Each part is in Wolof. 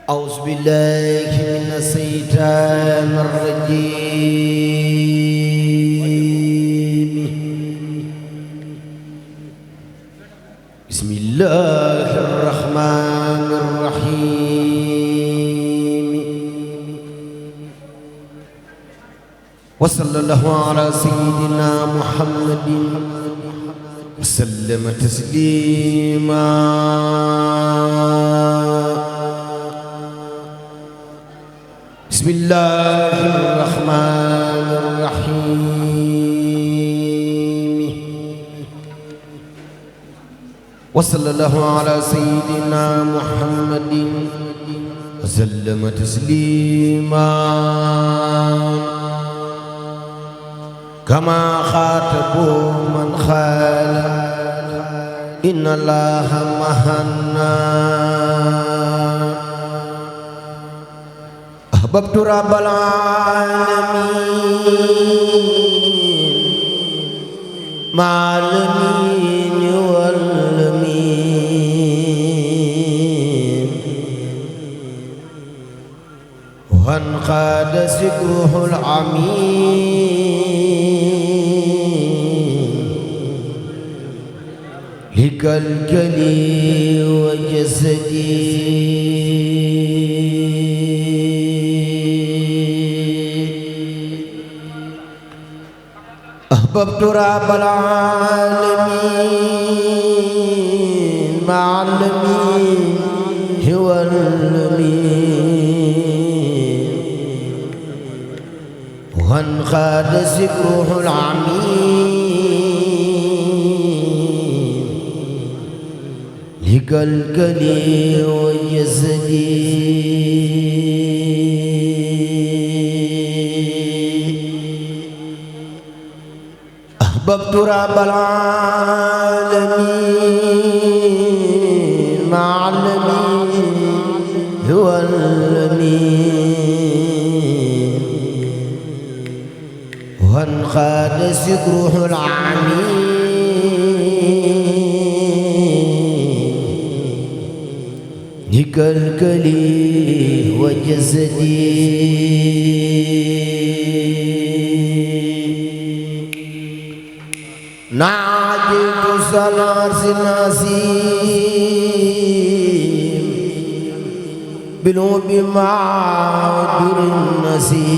أعوذ بالله من الشيطان الرجيم. بسم الله الرحمن الرحيم. وصلى الله على سيدنا محمد وسلم تسليما. بسم الله الرحمن الرحيم. وصلى الله على سيدنا محمد وسلم تسليما. كما خاطبوا من خال إن الله مهنا. أحببت رب العالمين مع الأمين والأمين وانقاد ذكره العميم لكلكلي وجسدي. أحببت رب العالمين مع الأمين هو الأمين وانقاد ذكره العميم لكلكلي وجسدي. أحببت رب العالمين مع الأمين هو الأمين وانقاد ذكره العميم لكلكلي وجسدي. ناجيت سلاس النسيم بلوب معدر النسيم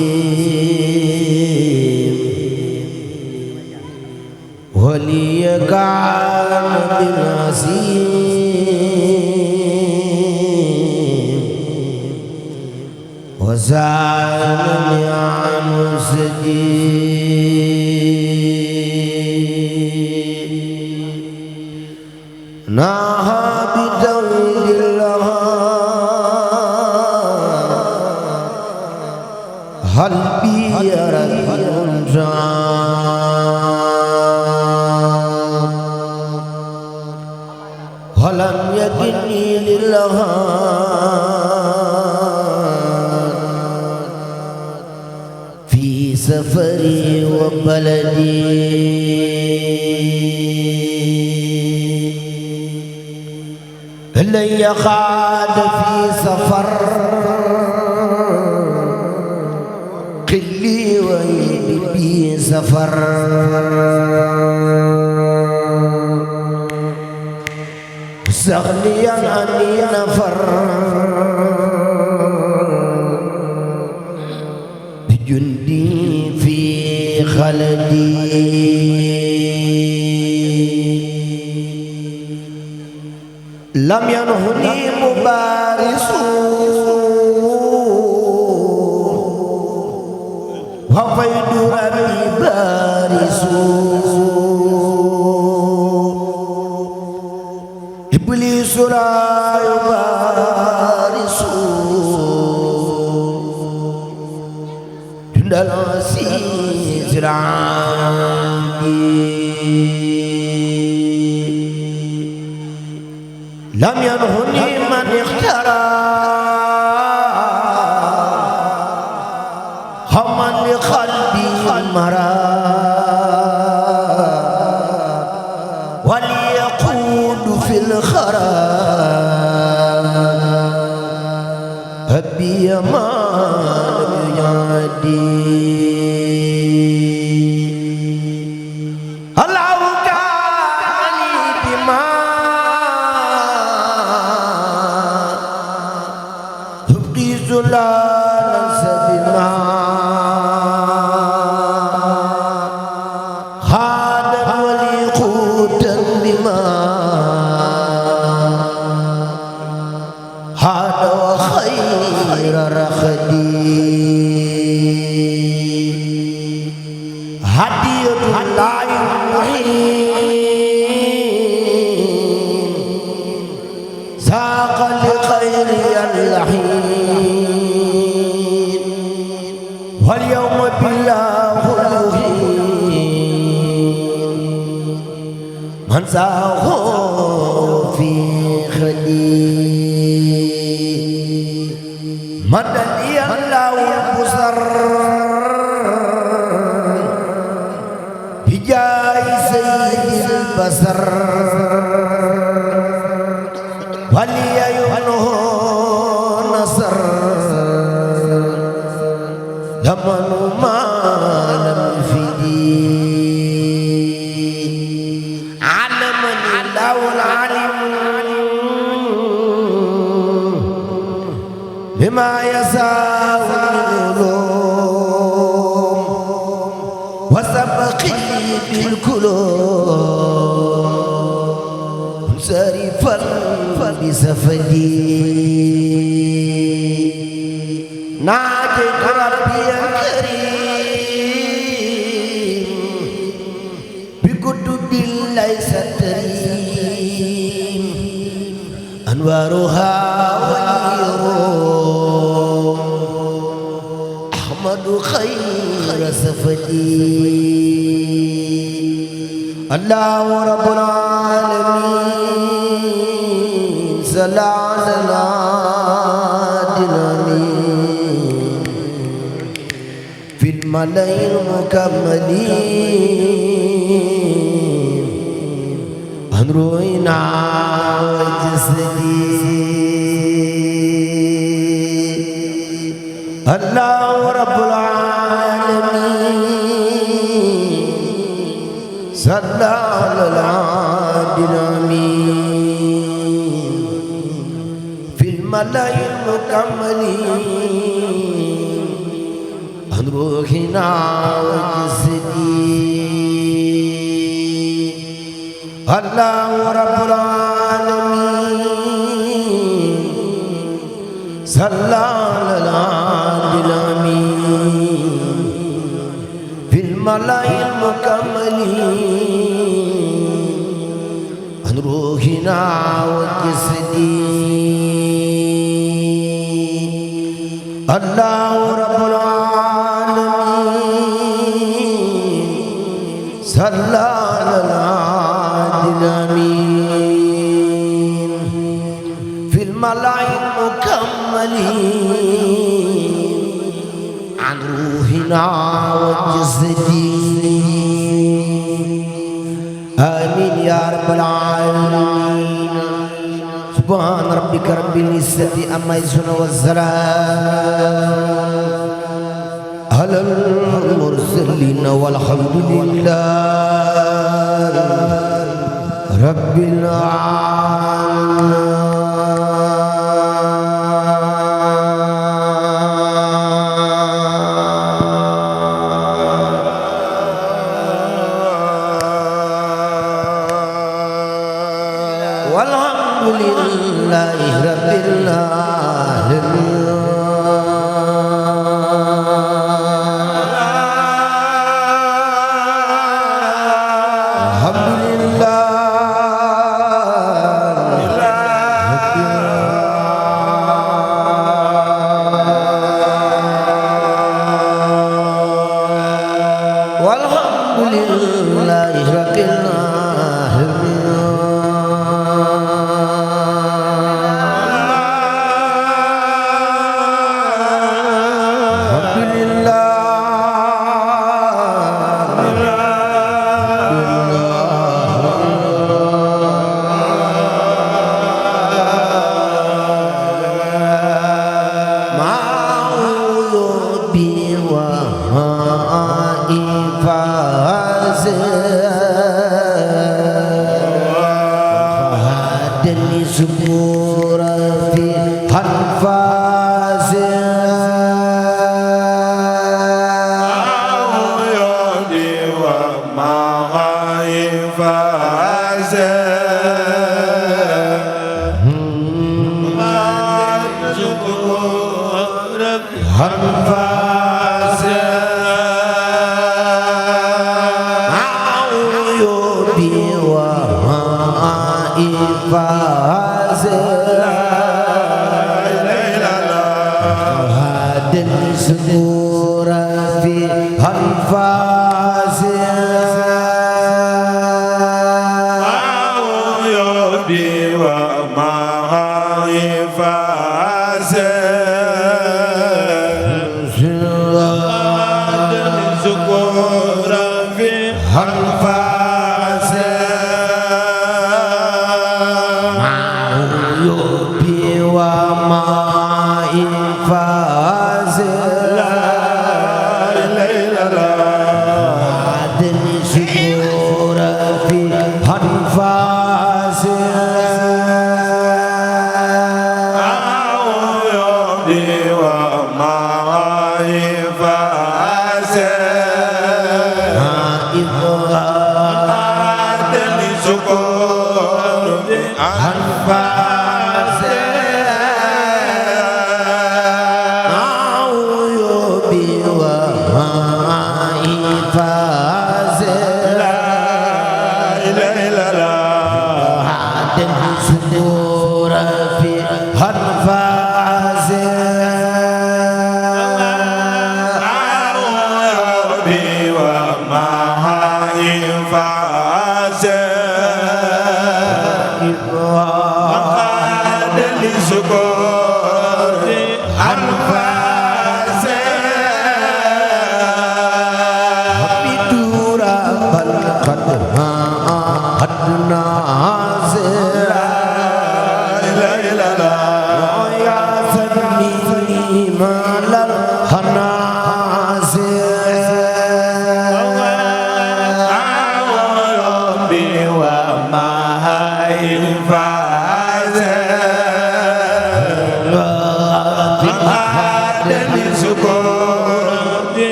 ولي كان بالنسيم وزادني عن سجين. ناها بتوحيد الله هل بي رب ولم يكني لله في سفري وبلدي. لن يخاد في سفر قلي ويبي سفر سغليا عني نفر بجندي في خلدي. لم ينهني مبارس وفيد ربي بارس إبليس لا يبارس جند العزيز العليم. لم ينهني من اخترى هما لقلبي مرى وليقود في الخرى هبي ما لم يعدي الله كان لي بما تبقي زلالا سبما خادا ولي قوتا بما هذا وخير رخدي هدية الله المعين ساق لخير اللحين واليوم بالله المهين من ساق في خدي مدد الله البصر بجاي سيد البصر ولي يمنه نصر لمن ما لم يفدي علمني الله العليم بما يساء العلوم وسبقي بالكلوم سريفا بسفدي ناجيت ربي الكريم بكتب ليس تريم أنوارها واليروم أحمد خير سفدي الله رب العالمين صلى على الأمين في الملأ المكملين عن روحنا وجسدي الله رب العالمين صلى على الأمين في الملأ المكملين عن روحنا وجسدي الله رب العالمين صلى على الأمين في الملأ المكملين عن روحنا وجسدي الله رب العالمين صلى على الأمين في الملأ المكملين عن روحنا وجسدي آمين يا رب العالمين سبحان ربك رب العزة عما يصفون والسلام على المرسلين والحمد لله رب العالمين. والحمد لله رب العالمين. الحمد لله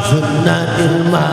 Sun Wow.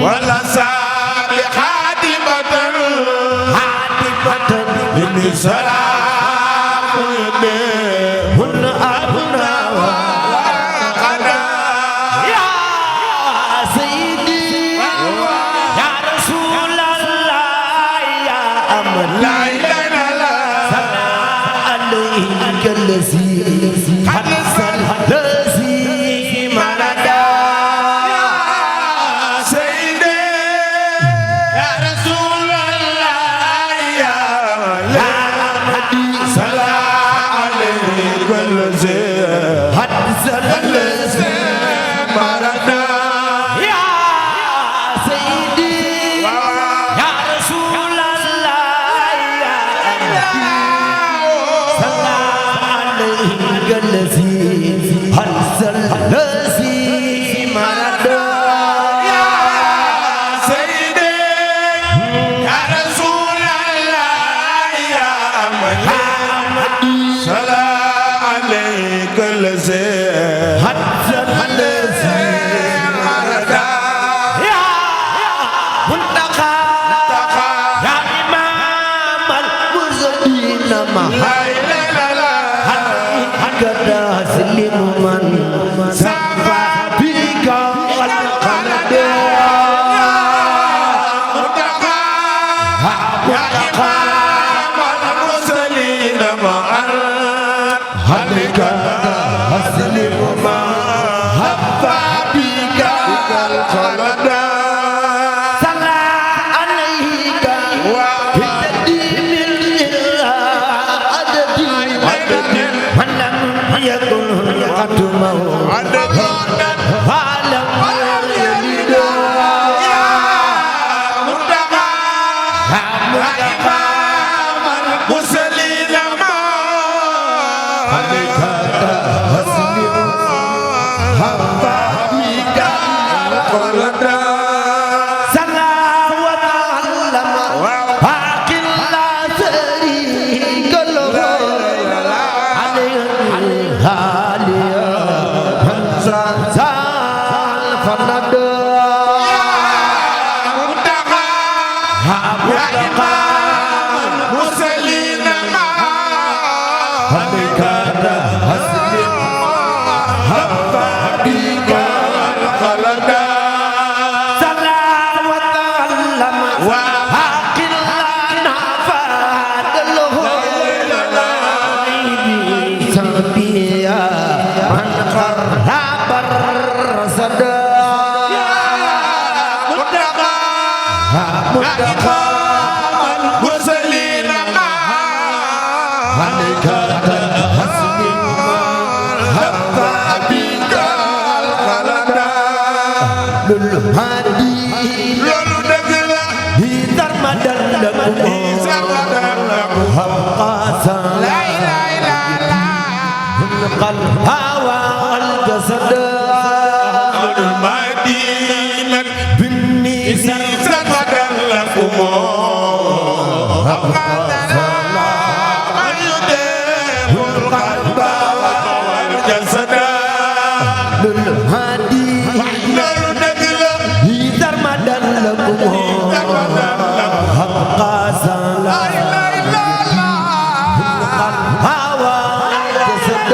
ولا سابي خادمة من سلام هن أبناء وقنا يا سيدي يا رسول الله يا أمن لا إله إلا الله عليك الذي حدث الذي مردا يا سيدي يا رسول الله يا مهدي سلام عليك الذي حدث الذي مردا يا سيدي يا رسول الله يا سلام عليك الذي حدث الذي مردا يا سيدي يا رسول الله يا مهدي سلام عليك الذي حدث الذي مردا يا منتقى يا إمام المرسلين لا إله إلا الله قد أسلم من سفى بك القلب يا إمام المرسلين معا هلك أسلم من سفى بك القلب صلى عليك بالدين العدد من لم يكن يختمه فلم يلد عليك أسلم حبا بك القلب صلى وتعلم حق لا شريك له عليه الهالي من زال فند عليك أسلم حبا بك القلب صلى وتعلم حق لا نفاد له سبيا من قرب الرصد مدقى عليك أسلم حبا بك القلب للهادي ترمدا لكم حقا الهوى والجسد للهادي ترمدا لكم حقا الهوى والجسد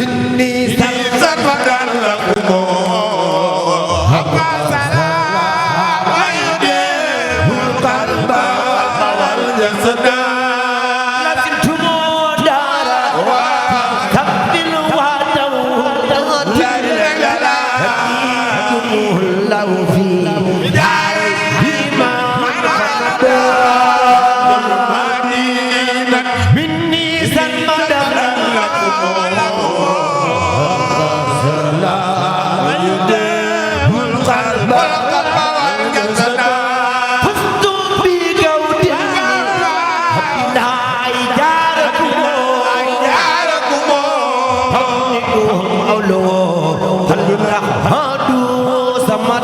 إني sama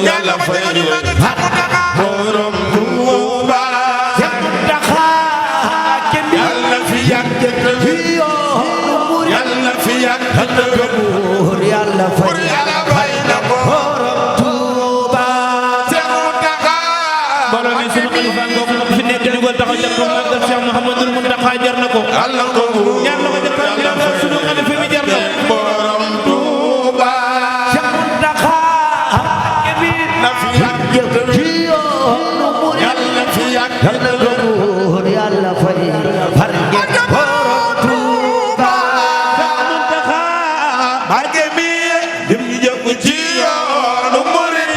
Yàlla fay borom Tuuba Yàlla fi yàgg Yàlla fi yàgg Yàlla fay na borom Tuuba mbooloo mi sunu xalifa ngoo fi nekk di ko taxaw ca ko magal Cheikh Mouhamadoul Mountakha jar na ko Yàlla ko ñaan la ko defal ci la sunu xalifa mi jar na borom Tuuba Yàlla fi yàgg Yàlla fay barke borom Tuuba barke bi dim ñu jëf ci yoonu murid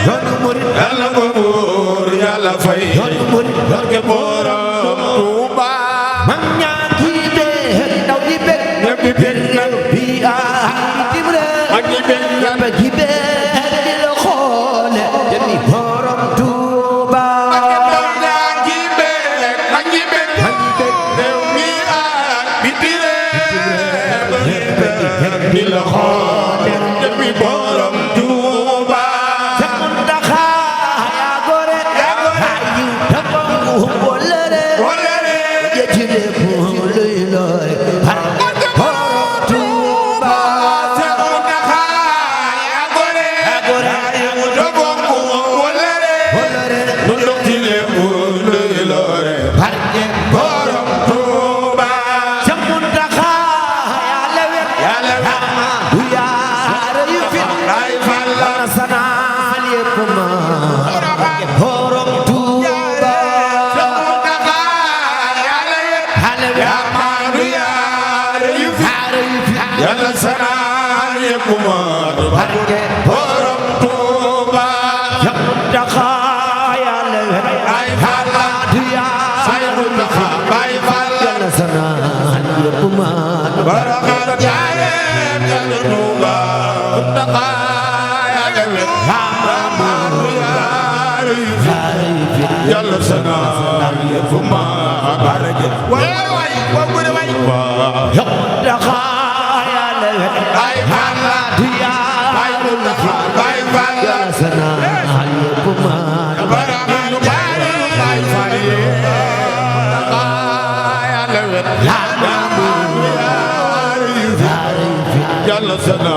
Yàlla ko buur Yàlla fay barke borom Tuuba mag ñaa ngi dee ndaw di bég ñëpp di bég na bi dimre mag ñi bég na ba gi bég di la xoole jëmi borom Tuuba mag ñaa ngi bég mag ñi bég réew mi ak biti réew di la xoole jëmi borom Tuuba Muntaxa yaa gore ayu tabangu wolere wolere yejile bu luy loy barke borom Tuuba Muntaxa yaa gore ayu tabangu wolere wolere nu doxile bu luy lore barke borom Tuuba Muntaxa yaa lewe yaa lewe du yaara yu fit ay falla sanal yépp ma barke borom Tuuba Muntaxa yaa lewe yaa maandu yaa yu fi Yàlla sanal yépp ma barke borom Tuuba Muntaxa yaa lewe ay falla du yaara ay Muntaxa bay falla sanal yépp ma barakat jaareem Yàlla Tuuba Muntaxa yaa lewe yaa maandu yaa yu fi Yàlla sanal yépp ma barke waay wa gune waay Muntaxa yaa lewe ay falla du yaara Baay Faal yàlla sana yëpp mat baraxaanu Baay Faal yàlla sana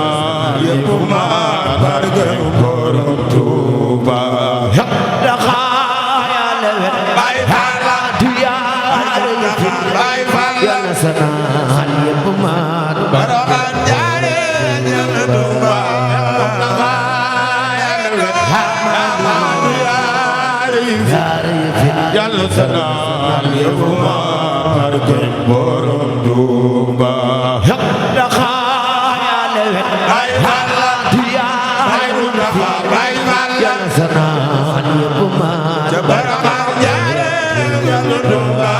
yëpp mat barke Borom Tuuba Baay Faal Baay Faal yàlla sana yëpp mat baraxaan jaare yàlla Tuuba yàlla sana yëpp mat barke Borom Tuuba Baay Faal Baay Faal yàlla sana yëpp mat baraxaan jaare yàlla Tuuba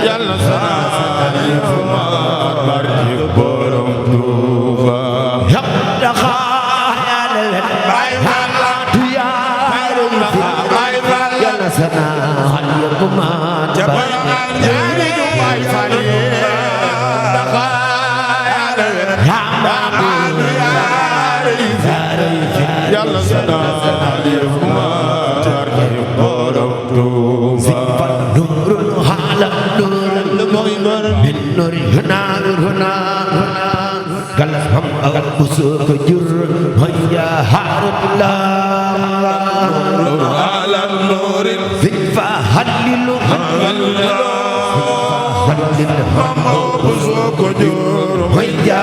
yàlla sana yëpp mat barke Borom Tuuba Baay Faal Baay Faal yàlla sana yëpp mat baraxaan jaare Baay Faal yàlla sana yëpp mat barke Borom Tuuba nurun hala nurun min nur huna galas ham aw busuk jur hanya harullah ala nurin fa halilu ko jur hanya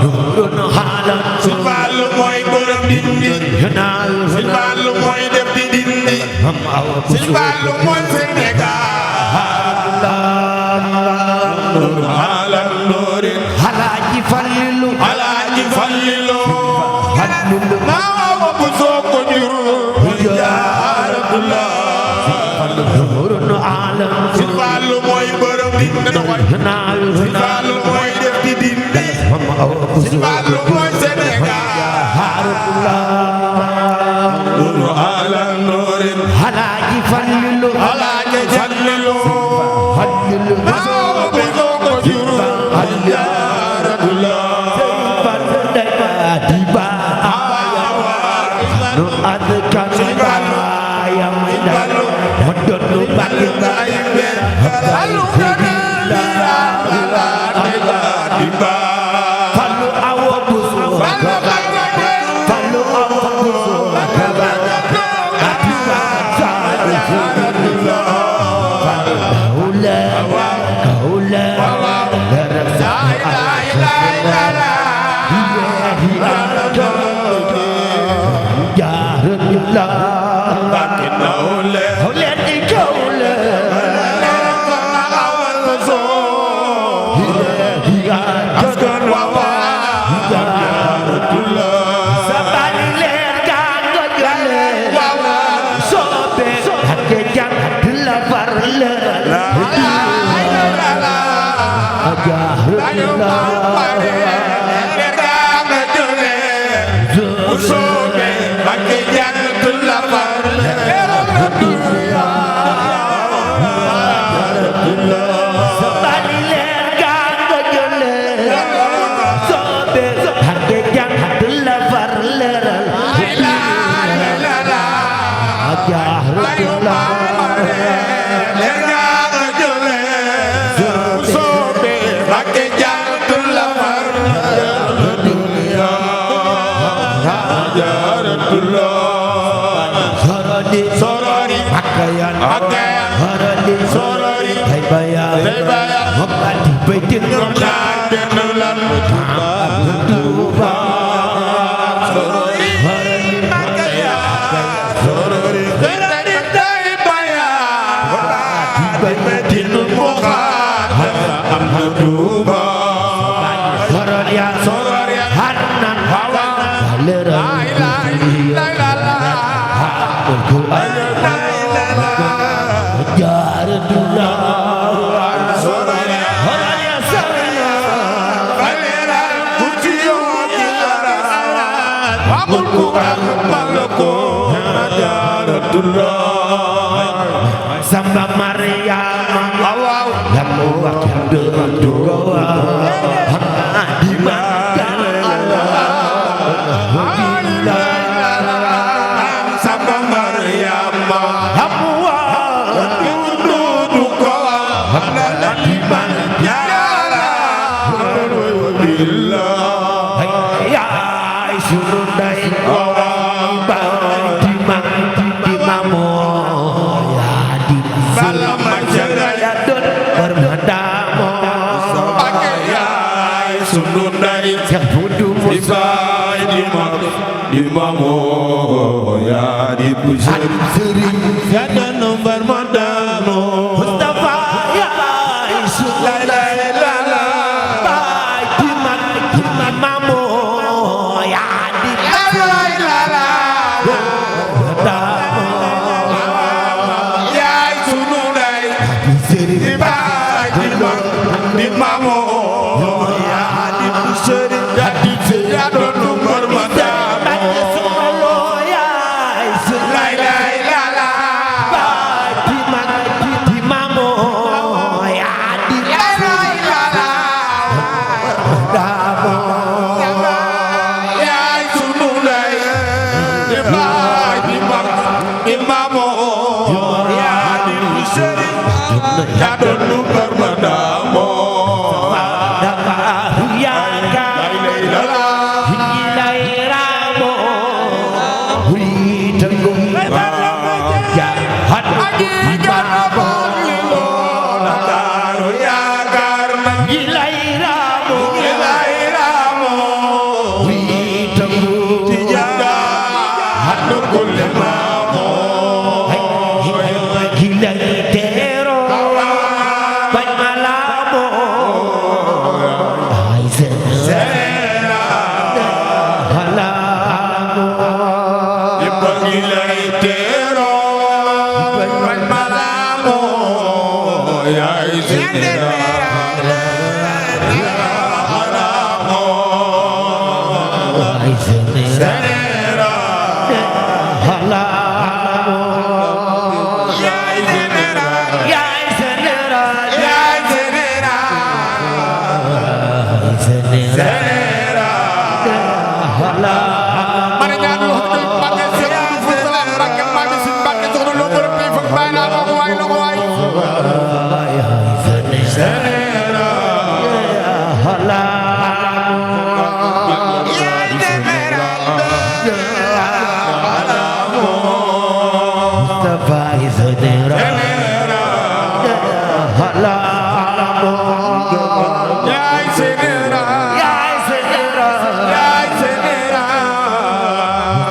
nurun hala Sëñ Fallu mooy borom dindi huna Sëñ Fallu mooy def di dindi ham aw Sëñ Fallu mooy Sénégal ala nurin halaji fallilu Alaaji Fallilu halilu naawa bu soo ko jur Jaaratullah nurun hala Sëñ Fallu mooy borom dindi huna Sëñ Fallu mooy def di dindi ham aw Sëñ Fallu mooy Sénégal ala nurin halaji fallilu Alaaji Fallilu halilu naawa bu soo ko jur Jaaratullah diba no adkan bayam modon no bagi palu awo busu palu awo busu adiba kaula Samba Mariama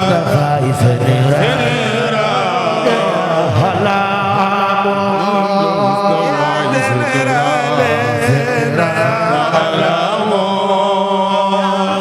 Mustafa is